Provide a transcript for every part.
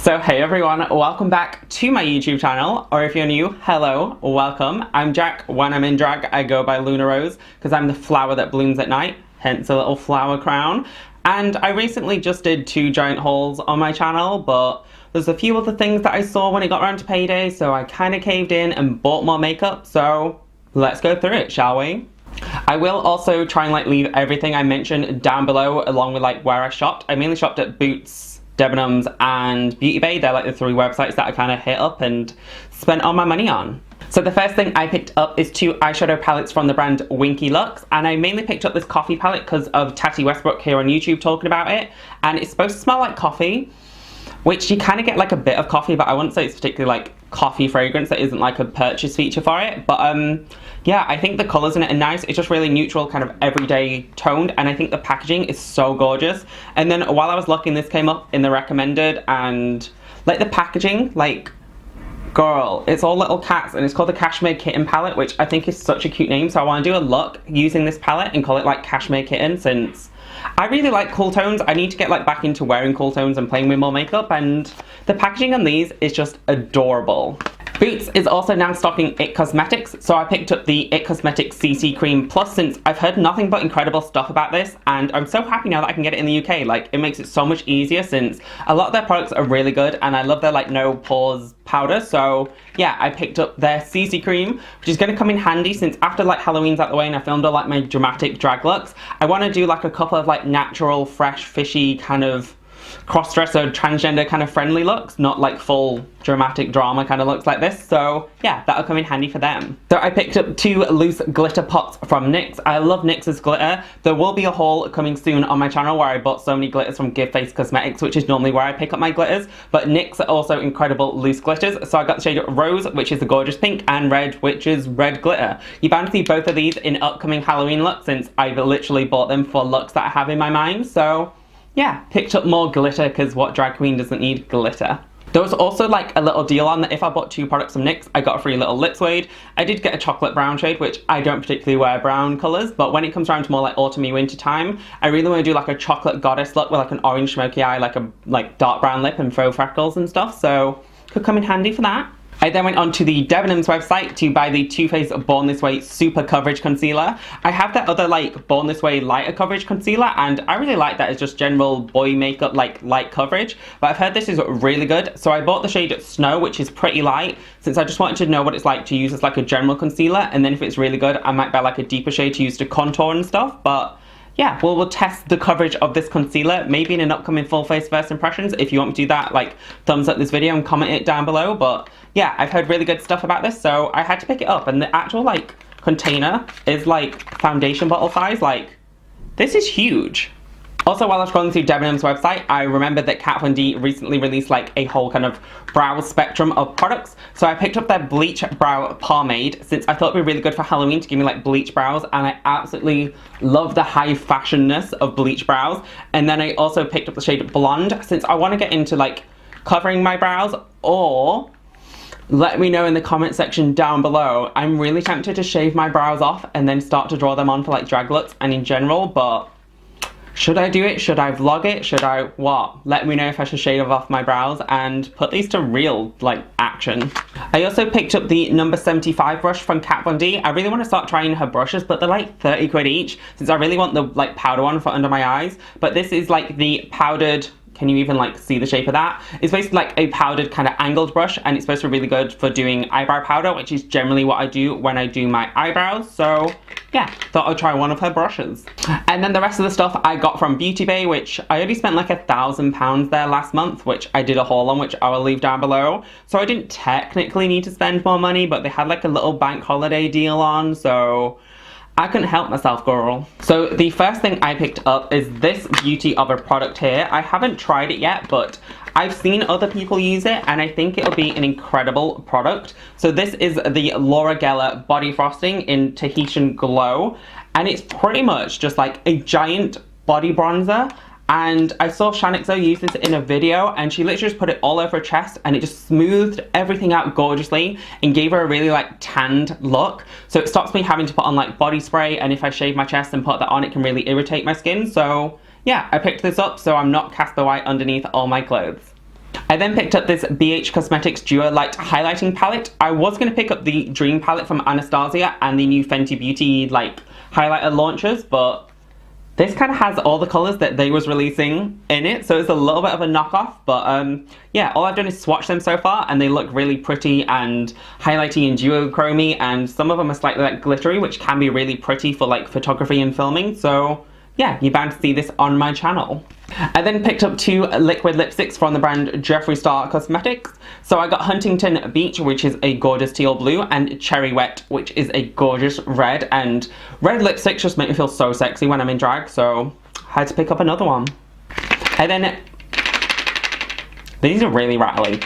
So hey everyone, welcome back to my YouTube channel, or if you're new, hello, welcome. I'm Jack. When I'm in drag, I go by Luna Rose because I'm the flower that blooms at night, hence a little flower crown. And I recently just did 2 giant hauls on my channel, but there's a few other things that I saw when it got around to payday, so I kind of caved in and bought more makeup, so let's go through it, shall we? I will also try and leave everything I mentioned down below along with where I shopped. I mainly shopped at Boots, Debenhams and Beauty Bay. They're the 3 websites that I kind of hit up and spent all my money on. So the first thing I picked up is 2 eyeshadow palettes from the brand Winky Lux, and I mainly picked up this coffee palette because of Tati Westbrook here on YouTube talking about it, and it's supposed to smell like coffee, which you kind of get a bit of coffee, but I wouldn't say it's particularly coffee fragrance. There isn't a purchase feature for it, but yeah, I think the colours in it are nice. It's just really neutral, kind of everyday toned, and I think the packaging is so gorgeous. And then while I was looking, this came up in the recommended, and the packaging, girl, it's all little cats, and it's called the Cashmere Kitten palette, which I think is such a cute name. So I want to do a look using this palette and call it Cashmere Kitten, since I really like cool tones. I need to get back into wearing cool tones and playing with more makeup, and the packaging on these is just adorable. Boots is also now stocking It Cosmetics, so I picked up the It Cosmetics CC Cream Plus since I've heard nothing but incredible stuff about this, and I'm so happy now that I can get it in the UK. It makes it so much easier since a lot of their products are really good, and I love their no pores powder. So yeah, I picked up their CC Cream, which is going to come in handy since after Halloween's out the way and I filmed all my dramatic drag looks, I want to do a couple of natural, fresh, fishy kind of cross-dresser, transgender kind of friendly looks, not full dramatic drama kind of looks like this. So yeah, that'll come in handy for them. So I picked up 2 loose glitter pots from Nyx. I love Nyx's glitter. There will be a haul coming soon on my channel where I bought so many glitters from Give Face Cosmetics, which is normally where I pick up my glitters, but Nyx are also incredible loose glitters. So I got the shade Rose, which is the gorgeous pink, and Red, which is red glitter. You're bound to see both of these in upcoming Halloween looks since I've literally bought them for looks that I have in my mind. So yeah, picked up more glitter because what drag queen doesn't need glitter? There was also a little deal on that if I bought 2 products from Nyx, I got a free little lip suede. I did get a chocolate brown shade, which I don't particularly wear brown colours, but when it comes around to more autumny winter time, I really want to do a chocolate goddess look with an orange smoky eye, a dark brown lip and faux freckles and stuff, so could come in handy for that. I then went on to the Debenhams website to buy the Too Faced Born This Way Super Coverage Concealer. I have that other Born This Way Lighter Coverage Concealer, and I really like that as just general boy makeup light coverage, but I've heard this is really good. So I bought the shade Snow, which is pretty light, since I just wanted to know what it's like to use as a general concealer, and then if it's really good I might buy a deeper shade to use to contour and stuff. But yeah, we'll test the coverage of this concealer, maybe in an upcoming full face first impressions. If you want me to do that, thumbs up this video and comment it down below. But yeah, I've heard really good stuff about this, so I had to pick it up. And the actual container is foundation bottle size. This is huge. Also, while I was scrolling through Debenhams website, I remembered that Kat Von D recently released a whole kind of brow spectrum of products. So I picked up their Bleach Brow Pomade since I thought it'd be really good for Halloween to give me bleach brows, and I absolutely love the high fashionness of bleach brows. And then I also picked up the shade Blonde since I want to get into covering my brows, or let me know in the comment section down below. I'm really tempted to shave my brows off and then start to draw them on for drag looks and in general, but should I do it? Should I vlog it? Should I what? Let me know if I should shave off my brows and put these to real action. I also picked up the number 75 brush from Kat Von D. I really want to start trying her brushes, but they're 30 quid each since I really want the powder one for under my eyes. But this is the powdered, can you even see the shape of that? It's basically a powdered kind of angled brush, and it's supposed to be really good for doing eyebrow powder, which is generally what I do when I do my eyebrows. So yeah, thought I'd try one of her brushes. And then the rest of the stuff I got from Beauty Bay, which I already spent £1,000 there last month, which I did a haul on, which I will leave down below. So I didn't technically need to spend more money, but they had a little bank holiday deal on, so I couldn't help myself, girl. So the first thing I picked up is this beauty of a product here. I haven't tried it yet, but I've seen other people use it, and I think it'll be an incredible product. So this is the Laura Geller Body Frosting in Tahitian Glow, and it's pretty much just a giant body bronzer. And I saw Shannixo use this in a video, and she literally just put it all over her chest, and it just smoothed everything out gorgeously and gave her a really tanned look. So it stops me having to put on body spray, and if I shave my chest and put that on, it can really irritate my skin. So yeah, I picked this up so I'm not Casper White underneath all my clothes. I then picked up this BH Cosmetics Duo Light Highlighting Palette. I was going to pick up the Dream Palette from Anastasia and the new Fenty Beauty like highlighter launchers, but this kind of has all the colours that they was releasing in it, so it's a little bit of a knockoff, but yeah, all I've done is swatch them so far, and they look really pretty and highlighty and duochromy, and some of them are slightly like glittery, which can be really pretty for like photography and filming, so yeah, you're bound to see this on my channel. I then picked up 2 liquid lipsticks from the brand Jeffree Star Cosmetics. So I got Huntington Beach, which is a gorgeous teal blue, and Cherry Wet, which is a gorgeous red. And red lipsticks just make me feel so sexy when I'm in drag, so I had to pick up another one. And then, these are really rattly.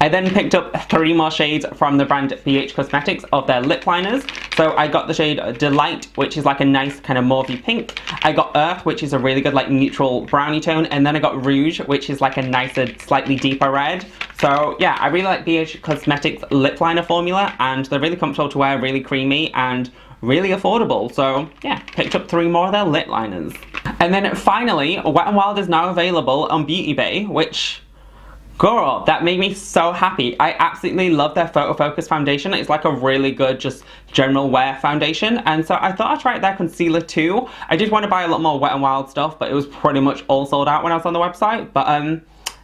I then picked up 3 more shades from the brand BH Cosmetics of their lip liners. So I got the shade Delight, which is like a nice kind of mauvey pink. I got Earth, which is a really good like neutral brownie tone. And then I got Rouge, which is like a nicer, slightly deeper red. So yeah, I really like BH Cosmetics lip liner formula, and they're really comfortable to wear, really creamy and really affordable. So yeah, picked up 3 more of their lip liners. And then finally, Wet n Wild is now available on Beauty Bay, which... girl, that made me so happy. I absolutely love their Photo Focus foundation. It's like a really good just general wear foundation, and so I thought I'd try out their concealer too. I did want to buy a lot more Wet n Wild stuff, but it was pretty much all sold out when I was on the website. But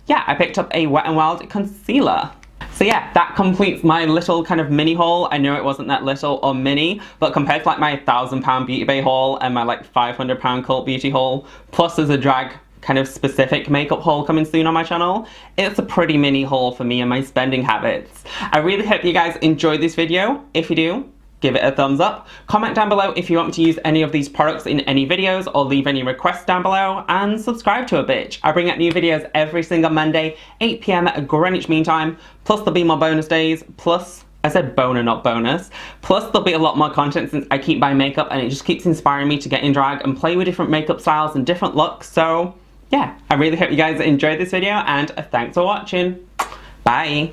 yeah, I picked up a Wet n Wild concealer. So yeah, that completes my little kind of mini haul. I know it wasn't that little or mini, but compared to like my £1,000 Beauty Bay haul and my like £500 Cult Beauty haul, plus there's a drag kind of specific makeup haul coming soon on my channel, it's a pretty mini haul for me and my spending habits. I really hope you guys enjoyed this video. If you do, give it a thumbs up. Comment down below if you want me to use any of these products in any videos, or leave any requests down below, and subscribe to a bitch. I bring out new videos every single Monday, 8 PM at Greenwich Mean Time, plus there'll be more bonus days, plus I said boner, not bonus. Plus, there'll be a lot more content since I keep buying makeup, and it just keeps inspiring me to get in drag and play with different makeup styles and different looks. So yeah, I really hope you guys enjoyed this video, and thanks for watching. Bye!